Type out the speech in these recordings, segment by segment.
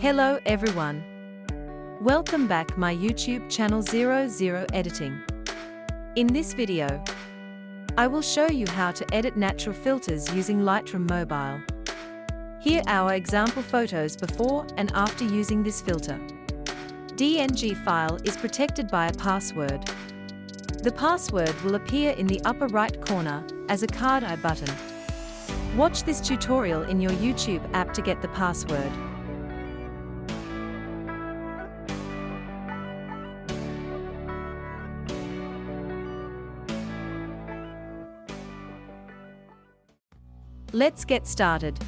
Hello everyone. Welcome back my YouTube channel 𝗬𝗵𝗿𝗁. In this video, I will show you how to edit natural filters using Lightroom Mobile. Here are example photos before and after using this filter. DNG file is protected by a password. The password will appear in the upper right corner as a card eye button. Watch this tutorial in your YouTube app to get the password. Let's get started.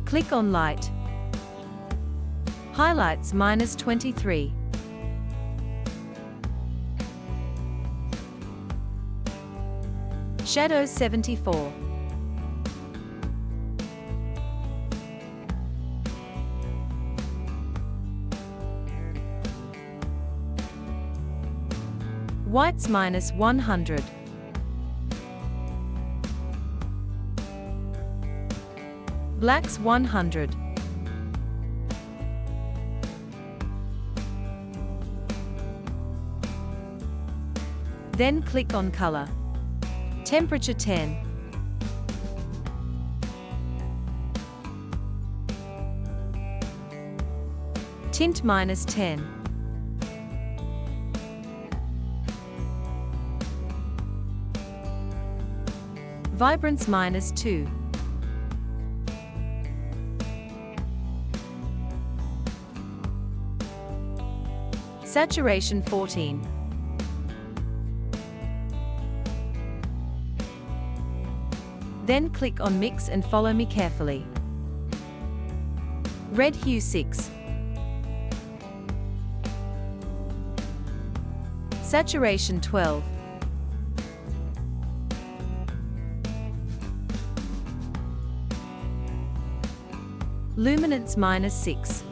Click on Light. Highlights -23. Shadows 74. Whites -100. Blacks 100. Then click on Color. Temperature 10. Tint -10. Vibrance -2. Saturation 14. Then click on Mix and follow me carefully. Red hue 6. Saturation 12. Luminance -6.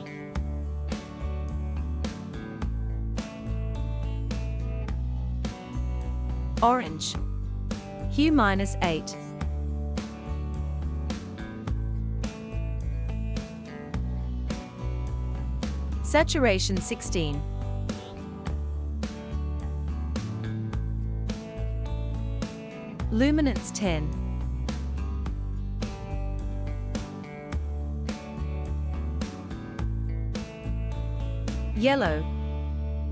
Orange. Hue -8. Saturation 16. Luminance 10. Yellow.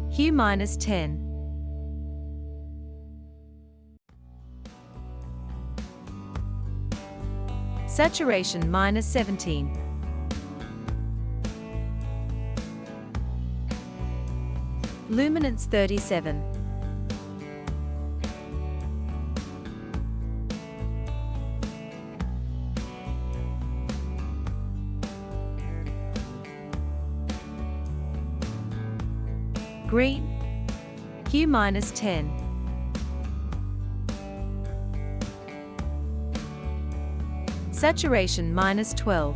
Hue -10. Saturation -17. Luminance 37. Green. Hue -10. Saturation -12.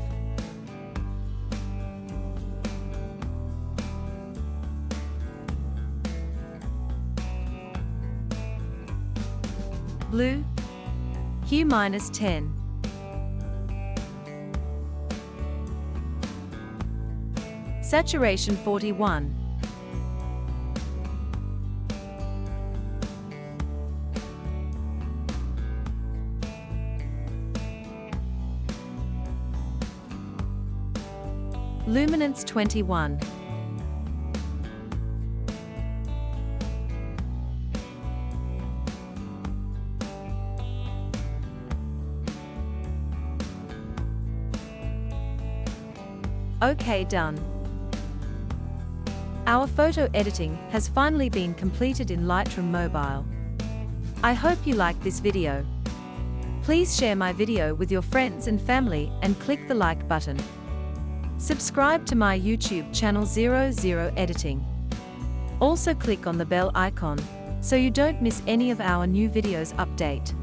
Blue. Hue -10. Saturation 41. Luminance 21. Okay, done. Our photo editing has finally been completed in Lightroom Mobile. I hope you liked this video. Please share my video with your friends and family and click the like button. Subscribe to my YouTube channel 𝗬𝗵𝗿𝗁. Also click on the bell icon so you don't miss any of our new videos update.